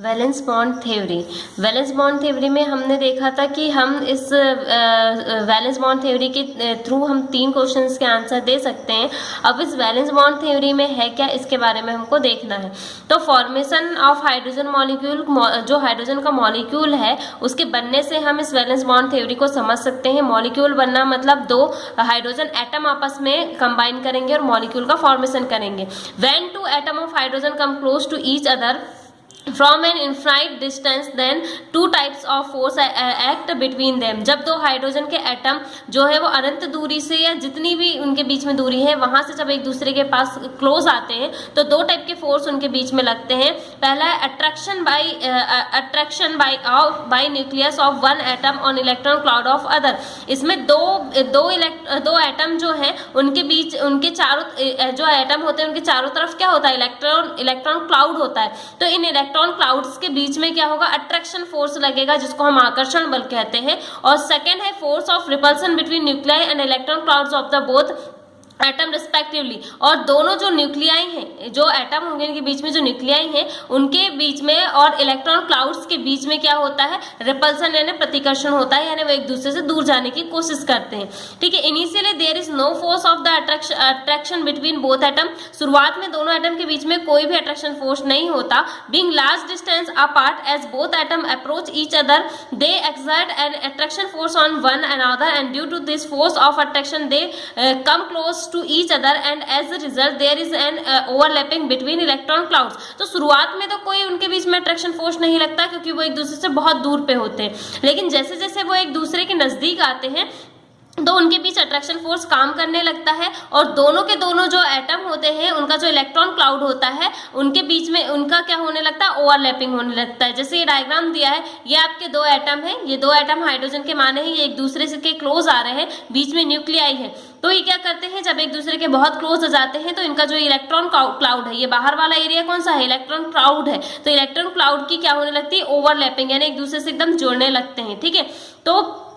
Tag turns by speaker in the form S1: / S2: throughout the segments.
S1: Valence bond theory. Valence bond theory में हमने देखा था कि हम इस वैलेंस बॉन्ड थ्योरी के थ्रू हम 3 क्वेश्चंस के आंसर दे सकते हैं। अब इस वैलेंस बॉन्ड थ्योरी में है क्या, इसके बारे में हमको देखना है। तो फॉर्मेशन ऑफ हाइड्रोजन मॉलिक्यूल, जो हाइड्रोजन का मॉलिक्यूल है उसके बनने से हम इस वैलेंस बॉन्ड थ्योरी को समझ सकते हैं। मॉलिक्यूल बनना मतलब 2 हाइड्रोजन एटम आपस में कंबाइन करेंगे और मॉलिक्यूल का फॉर्मेशन करेंगे। When 2 atom of hydrogen come close to each other from an infinite distance, then 2 types of force act between them। जब 2 हाइड्रोजन के एटम जो है वो अनंत दूरी से या जितनी भी उनके बीच में दूरी है वहां से जब एक दूसरे के पास क्लोज आते हैं तो 2 टाइप के फोर्स उनके बीच में लगते हैं। पहला है attraction bye nucleus of 1 atom on electron cloud of other. इसमें दो एटम जो है उनके बीच, उनके चारों जो एटम होते हैं उनके चारों तरफ क्या होता है, इलेक्ट्रॉन क्लाउड होता है। तो इन इलेक्ट्रॉन क्लाउड्स के बीच में क्या होगा, अट्रैक्शन फोर्स लगेगा जिसको हम आकर्षण बल कहते हैं। और सेकंड है force of repulsion between nuclei and electron clouds of the both atom respectively. और दोनों जो न्यूक्लियाई हैं, जो एटम होंगे इनके बीच में जो न्यूक्लियाई हैं उनके बीच में और इलेक्ट्रॉन क्लाउड्स के बीच में क्या होता है, रिपल्सन यानी प्रतिकर्षण होता है, यानी वो एक दूसरे से दूर जाने की कोशिश करते हैं। ठीक है। Initially there is no force of the attraction between both atom. शुरुआत में दोनों एटम के बीच में कोई भी अट्रैक्शन फोर्स नहीं होता। Being large distance apart as both atom approach each other they exert an attraction force on one another and due to this force of attraction they come close to each other and as a result there is an overlapping between electron clouds। तो शुरुआत में तो कोई उनके बीच में attraction force नहीं लगता क्योंकि वो एक दूसरे से बहुत दूर पे होते हैं, लेकिन जैसे जैसे वो एक दूसरे के नजदीक आते हैं तो उनके बीच अट्रैक्शन फोर्स काम करने लगता है और दोनों के दोनों जो एटम होते हैं उनका जो इलेक्ट्रॉन क्लाउड होता है उनके बीच में उनका क्या होने लगता है, ओवरलैपिंग होने लगता है। जैसे ये डायग्राम दिया है, ये आपके 2 एटम हैं, ये 2 एटम हाइड्रोजन के माने हैं, ये एक दूसरे से के क्लोज आ रहे हैं, बीच में न्यूक्लियाई है। तो ये क्या करते हैं, जब एक दूसरे के बहुत क्लोज हो जाते हैं तो इनका जो इलेक्ट्रॉन क्लाउड है, ये बाहर वाला एरिया कौन सा है, इलेक्ट्रॉन क्लाउड है, तो इलेक्ट्रॉन क्लाउड की क्या होने लगती है, ओवरलैपिंग, यानी एक दूसरे से एकदम जुड़ने लगते हैं। ठीक है। तो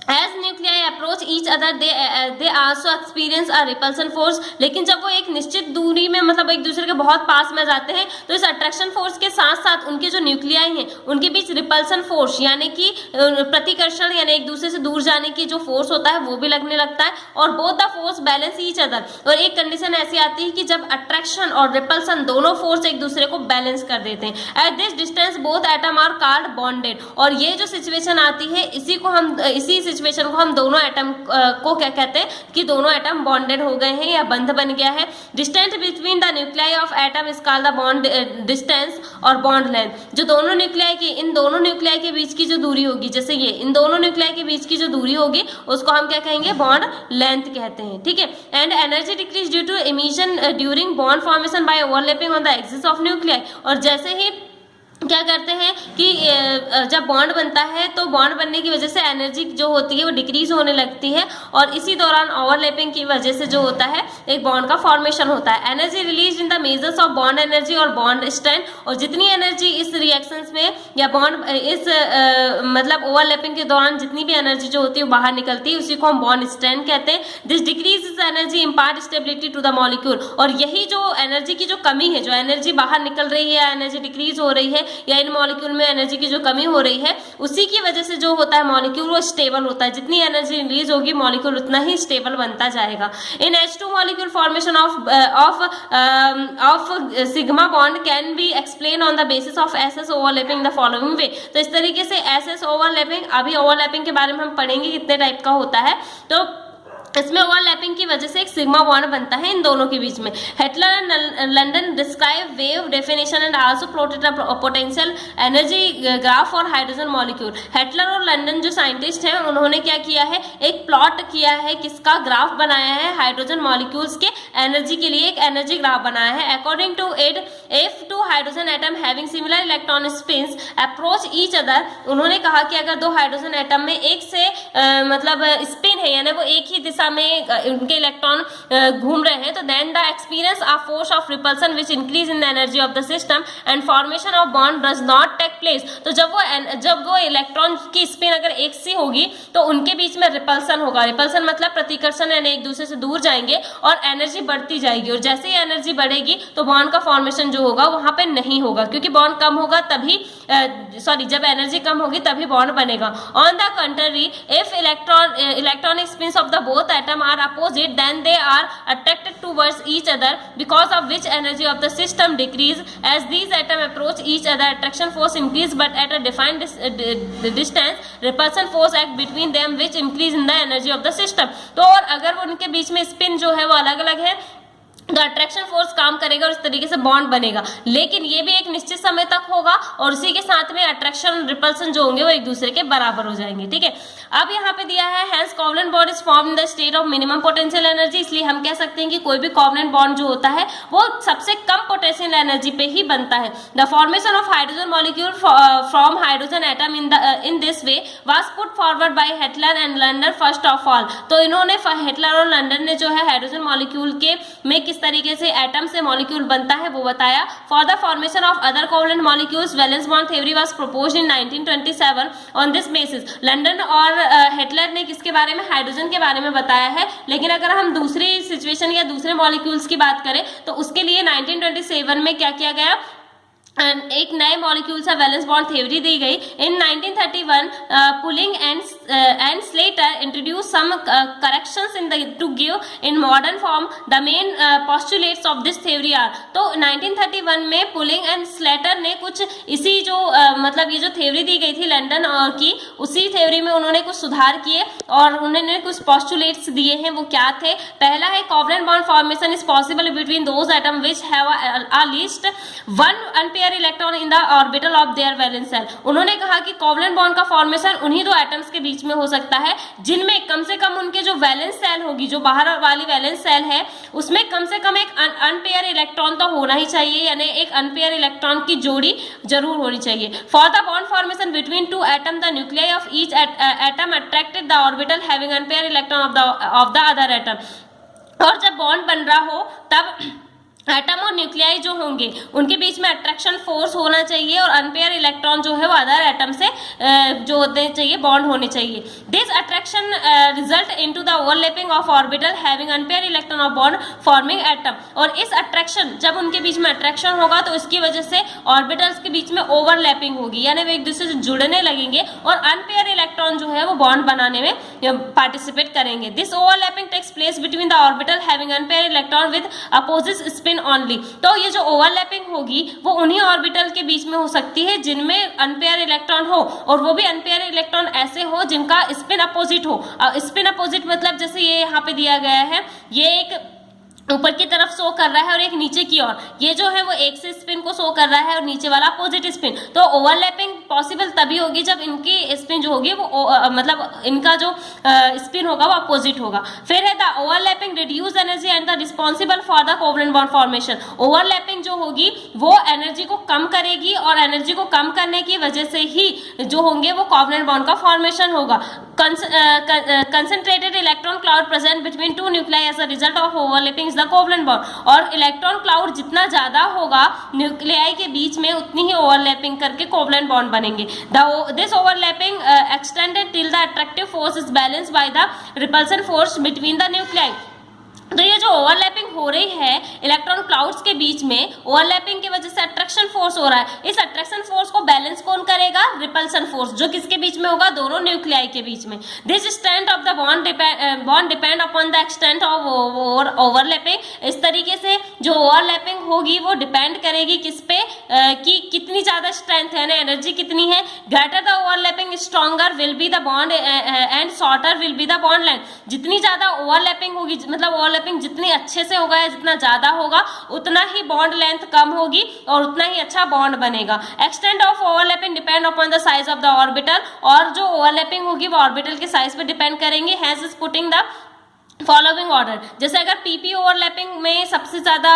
S1: As nuclei approach each other, they also experience a repulsion force। लेकिन जब वो एक निश्चित दूरी में, मतलब एक दूसरे के बहुत पास में जाते हैं तो इस अट्रैक्शन फोर्स के साथ साथ उनके जो न्यूक्लियाई हैं उनके बीच रिपल्सन फोर्स यानी कि प्रतिकर्षण यानी एक दूसरे से दूर जाने की जो फोर्स होता है वो भी लगने लगता है और both the force balance each other. और एक कंडीशन ऐसी आती है कि जब अट्रैक्शन और रिपल्सन दोनों फोर्स एक दूसरे को बैलेंस कर देते हैं। At this distance both atom are called bonded. और ये जो सिचुएशन आती है इसी सिचुएशन को हम दोनों एटम को क्या कहते हैं कि दोनों एटम बॉन्डेड हो गए हैं या बंध बन गया है। Distance between the nuclei of atom is called the bond distance और बॉन्ड लेंथ। जो दोनों न्यूक्लियाई की, इन दोनों न्यूक्लियाई के बीच की जो दूरी होगी, जैसे ये इन दोनों न्यूक्लियाई के बीच की जो दूरी होगी उसको हम क्या कहेंगे, बॉन्ड लेंथ कहते हैं। ठीक है। And energy decrease due to emission during bond formation by overlapping on the axis of nuclei. और जैसे ही क्या करते हैं कि जब बॉन्ड बनता है तो बॉन्ड बनने की वजह से एनर्जी जो होती है वो डिक्रीज होने लगती है और इसी दौरान ओवरलैपिंग की वजह से जो होता है एक बॉन्ड का फॉर्मेशन होता है। Energy release in the measures of bond energy और बॉन्ड स्ट्रेंथ। और जितनी एनर्जी इस रिएक्शंस में या बॉन्ड इस मतलब ओवरलैपिंग के दौरान जितनी भी एनर्जी जो होती है वो बाहर निकलती है उसी को हम बॉन्ड स्ट्रेंथ कहते हैं। This decrease is energy impart stability to the molecule. और यही जो एनर्जी की जो कमी है, जो एनर्जी बाहर निकल रही है, एनर्जी डिक्रीज हो रही है या इन मॉलिक्यूल में एनर्जी की जो कमी हो रही है, उसी की वजह से जो होता है मॉलिक्यूल वो स्टेबल होता है। जितनी एनर्जी रिलीज होगी मॉलिक्यूल उतना ही स्टेबल बनता जाएगा। इन H2 molecule formation of sigma bond can be explain on the basis of SS overlapping the following वे। तो इस तरीके से SS ओवरलैपिंग, अभी ओवरलैपिंग के बारे में हम पढ़ेंगे कितने टाइप का होता है। तो इसमें ओवरलैपिंग की वजह से एक सिग्मा बॉन्ड बनता है इन दोनों के बीच में। Heitler and London describe wave definition and also plotted a potential energy graph for hydrogen molecule. Heitler और लंडन जो साइंटिस्ट हैं उन्होंने क्या किया है, एक प्लॉट किया है, किसका ग्राफ बनाया है, हाइड्रोजन मॉलिक्यूल्स के एनर्जी के लिए एक एनर्जी ग्राफ बनाया है। According to it if 2 hydrogen atom having similar electron spins approach each other. उन्होंने कहा कि अगर 2 हाइड्रोजन एटम में एक से मतलब स्पिन है यानी वो एक ही दिशा में उनके इलेक्ट्रॉन घूम रहे हैं, तो then the experience of force of repulsion which increase in the energy of the system and formation of bond does not take place, तो जब वो इलेक्ट्रॉन की स्पिन अगर एक सी होगी तो उनके बीच में रिपल्सन होगा। रिपल्सन मतलब प्रतिकर्षण, यानी एक दूसरे से दूर जाएंगे और एनर्जी बढ़ती जाएगी, और जैसे ही एनर्जी बढ़ेगी तो बॉन्ड का फॉर्मेशन जो होगा वहां पे नहीं होगा, क्योंकि बॉन्ड कम होगा तभी जब एनर्जी कम होगी तभी बॉन्ड बनेगा। On the contrary, if electronic spins of the both atom are opposite, then they are attracted towards each other, because of which energy of the system decrease as these atom approach each other, attraction force increase but at a defined distance, repulsion force act between them which increase in the energy of the system. तो और अगर वो उनके बीच में spin जो है वो अलग अलग है तो अट्रैक्शन फोर्स काम करेगा और इस तरीके से बॉन्ड बनेगा, लेकिन ये भी एक निश्चित समय तक होगा और उसी के साथ में अट्रैक्शन रिपल्सन जो होंगे वो एक दूसरे के बराबर हो जाएंगे। ठीक है, अब यहाँ पे दिया है hence covalent bond is form in the state of minimum potential energy, इसलिए हम कह सकते हैं कि कोई भी कोवलेंट बॉन्ड जो होता है वो सबसे कम पोटेंशियल एनर्जी पे ही बनता है। The formation of hydrogen molecule from hydrogen atom in this way was put forward bye Hitler and London first of all. तो इन्होंने हिटलर और लंडन ने जो है हाइड्रोजन मॉलिक्यूल के में किस तरीके से एटम से मॉलिक्यूल बनता है वो बताया। For the formation of other covalent molecules valence bond theory was proposed in 1927 on this basis. London और हिटलर ने किसके बारे में, हाइड्रोजन के बारे में बताया है, लेकिन अगर हम दूसरी सिचुएशन या दूसरे मॉलिक्यूल्स की बात करें तो उसके लिए 1927 में क्या किया गया, एक नए मॉलिक्यूल से वैलेंस बॉन्ड थ्योरी दी गई। In 1931 Pauling and Slater introduce some corrections in the to give in modern form the main postulates of this theory are. तो 1931 में पुलिंग एंड स्लेटर ने कुछ इसी जो मतलब ये जो थ्योरी दी गई थी लंदन और की, उसी थ्योरी में उन्होंने कुछ सुधार किए और उन्होंने कुछ पोस्टुलेट्स दिए हैं। वो क्या थे, पहला है covalent bond formation is possible between those atom which have at least one unpaired electron in the orbital of their valence shell. उन्होंने कहा कि कोवलेंट बॉन्ड का फॉर्मेशन उन्हीं दो एटम्स के बीच में हो सकता है जिनमें कम से कम उनके जो वैलेंस शेल होगी, जो बाहर वाली वैलेंस शेल है उसमें कम से कम एक अनपेयर इलेक्ट्रॉन तो होना ही चाहिए, यानी एक अनपेयर इलेक्ट्रॉन की जोड़ी जरूर होनी चाहिए। For the bond formation between two atom the nuclei of each atom attracted the orbital having unpair electron of the other atom. और जब बॉन्ड बन रहा हो तब एटम और न्यूक्लियाई जो होंगे उनके बीच में अट्रैक्शन फोर्स होना चाहिए और अनपेयर इलेक्ट्रॉन जो है वो अदर एटम से जो होते चाहिए बॉन्ड होने चाहिए। This attraction result into the overlapping of orbital having unpair electron of bond forming atom. और इस अट्रैक्शन, जब उनके बीच में अट्रैक्शन होगा तो इसकी वजह से ऑर्बिटल्स के बीच में ओवरलैपिंग होगी, यानी वे एक दूसरे से जुड़ने लगेंगे और अनपेयर इलेक्ट्रॉन जो है वो बॉन्ड बनाने में पार्टिसिपेट करेंगे। This overlapping takes place between the orbital having unpair electron with opposite spin only. तो ये जो ओवरलैपिंग होगी वो उन्हीं ऑर्बिटल के बीच में हो सकती है जिनमें अनपेयर इलेक्ट्रॉन हो, और वो भी अनपेयर इलेक्ट्रॉन ऐसे हो जिनका स्पिन अपोजिट हो। स्पिन अपोजिट मतलब जैसे ये यहाँ पे दिया गया है, ये एक ऊपर की तरफ शो कर रहा है और एक नीचे की ओर, ये जो है वो एक से स्पिन को शो कर रहा है और नीचे वाला अपोजिट स्पिन। तो ओवरलैपिंग पॉसिबल तभी होगी जब इनकी स्पिन जो होगी वो मतलब इनका जो स्पिन होगा वो अपोजिट होगा। फिर है the overlapping reduce energy and the responsible for the covalent bond formation. Overlapping जो होगी वो एनर्जी को कम करेगी और एनर्जी को कम करने की वजह से ही जो होंगे वो कोवलेंट बॉन्ड का फॉर्मेशन होगा। Concentrated electron cloud present between two nuclei as a result of overlapping is the covalent bond. और इलेक्ट्रॉन क्लाउड जितना ज्यादा होगा न्यूक्लियाई के बीच में उतनी ही ओवरलैपिंग करके कोवलेंट बॉन्ड बनेंगे। This overlapping extended till the attractive force is balanced by the repulsion force between the nuclei. तो ये जो ओवरलैपिंग हो रही है इलेक्ट्रॉन क्लाउड्स के बीच में, ओवरलैपिंग की वजह से अट्रैक्शन फोर्स हो रहा है। इस अट्रैक्शन फोर्स को बैलेंस कौन करेगा, रिपल्सन फोर्स, जो किसके बीच में होगा, दोनों न्यूक्लियाई के बीच में। This strength of the bond depend upon the extent of overlapping. इस तरीके से जो ओवरलैपिंग होगी वो डिपेंड करेगी किस पे, कि कितनी ज्यादा स्ट्रेंथ है ना, एनर्जी कितनी है। Greater the overlapping stronger will be the bond and shorter will be the bond length. जितनी ज्यादा ओवरलैपिंग होगी, मतलब ओवरलैपिंग जितनी अच्छे से होगा या जितना ज्यादा होगा उतना ही बॉन्ड लेंथ कम होगी और उतना ही अच्छा बॉन्ड बनेगा। Extent of overlapping depend upon the size of the orbital. और जो ओवरलैपिंग होगी वो ऑर्बिटल के साइज पे डिपेंड करेंगे। Has is putting the following order, जैसे अगर पीपी ओवरलैपिंग में सबसे ज्यादा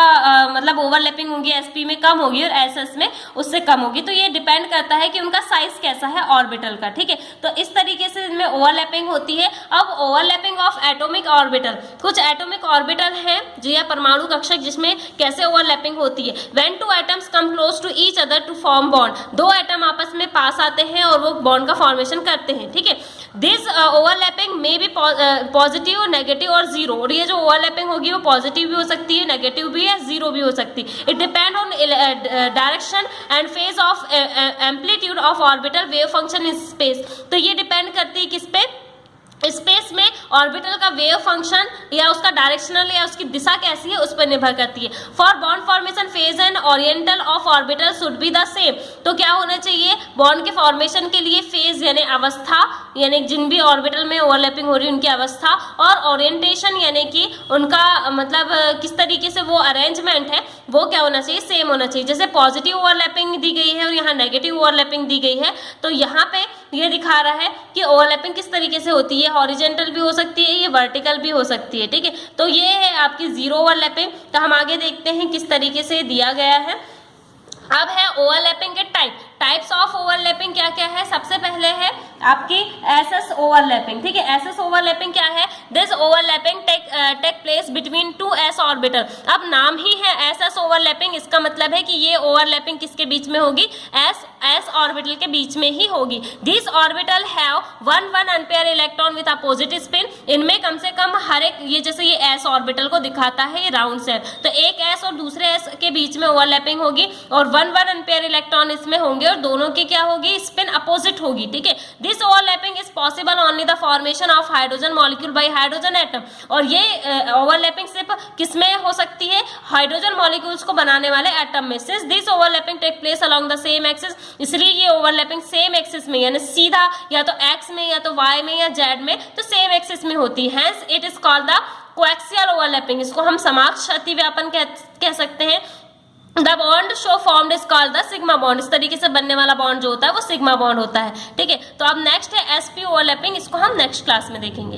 S1: मतलब ओवरलैपिंग होगी, एसपी में कम होगी और एसएस में उससे कम होगी, तो ये डिपेंड करता है कि उनका साइज कैसा है ऑर्बिटल का, ठीक है। तो इस तरीके से इनमें ओवरलैपिंग होती है। अब ओवरलैपिंग ऑफ एटॉमिक ऑर्बिटल, कुछ एटॉमिक ऑर्बिटल हैं जो या परमाणु कक्षक जिसमें कैसे ओवरलैपिंग होती है। When two atoms come close to each other to form bond, दो एटम आपस में पास आते हैं और वो बॉन्ड का फॉर्मेशन करते हैं, ठीक है। दिस ओवरलैपिंग में बी पॉजिटिव, नेगेटिव और जीरो, और ये जो ओवरलैपिंग होगी वो पॉजिटिव भी हो सकती है, नेगेटिव भी है, जीरो भी हो सकती है। It depend on direction and phase of amplitude of orbital wave function in space. तो ये डिपेंड करती है किस पे, स्पेस में ऑर्बिटल का वेव फंक्शन या उसका डायरेक्शनल या उसकी दिशा कैसी है उस पर निर्भर करती है। For bond formation phase and oriental of orbital should be the same, तो क्या होना चाहिए बॉन्ड के फॉर्मेशन के लिए फेज यानी अवस्था, यानी जिन भी ऑर्बिटल में ओवरलैपिंग हो रही है उनकी अवस्था, और ओरिएंटेशन यानी कि उनका मतलब किस तरीके से वो अरेंजमेंट है वो क्या होना चाहिए, सेम होना चाहिए। जैसे पॉजिटिव ओवरलैपिंग दी गई है और यहाँ नेगेटिव ओवरलैपिंग दी गई है, तो यहाँ पे ये दिखा रहा है कि ओवरलैपिंग किस तरीके से होती है, हॉरिजेंटल भी हो सकती है, ये वर्टिकल भी हो सकती है, ठीक है। तो ये है आपकी जीरो ओवरलैपिंग। तो हम आगे देखते हैं किस तरीके से दिया गया है। अब है ओवरलैपिंग के टाइप्स ऑफ ओवरलैपिंग क्या क्या है। सबसे पहले है आपकी एसएस ओवरलैपिंग, ठीक है। एसएस ओवरलैपिंग क्या है, this overlapping take place between two S orbital. अब नाम ही है एसएस ओवरलैपिंग, इसका मतलब है कि ये ओवरलैपिंग किसके बीच में होगी, एस ऑर्बिटल के बीच में ही होगी। This orbital have one unpair electron with opposite spin. इनमें कम से कम हर एक, ये जैसे ये एस ऑर्बिटल को दिखाता है ये राउंड शेप, तो एक एस और दूसरे एस के बीच में ओवरलैपिंग होगी और वन अनपेयर इलेक्ट्रॉन इसमें होंगे और दोनों की क्या होगी, स्पिन अपोजिट होगी, ठीक है। This overlapping is possible only the formation of hydrogen molecule by hydrogen atom. और ये ओवरलैपिंग सिर्फ किसमें हो सकती है, हाइड्रोजन मॉलिक्यूल्स को बनाने वाले एटम में। Since this overlapping take place along the same axis, इसलिए ये ओवरलैपिंग सेम एक्सिस में यानी सीधा या तो एक्स में या तो वाई में या जेड में, तो सेम एक्सिस में होती है। Hence it is called the coaxial overlapping. इसको हम समाक्ष अतिव्यापन कह सकते हैं। The bond show formed is called the sigma bond. इस तरीके से बनने वाला बॉन्ड जो होता है वो सिग्मा बॉन्ड होता है, ठीक है। तो अब नेक्स्ट है एसपी ओवरलैपिंग, इसको हम नेक्स्ट क्लास में देखेंगे।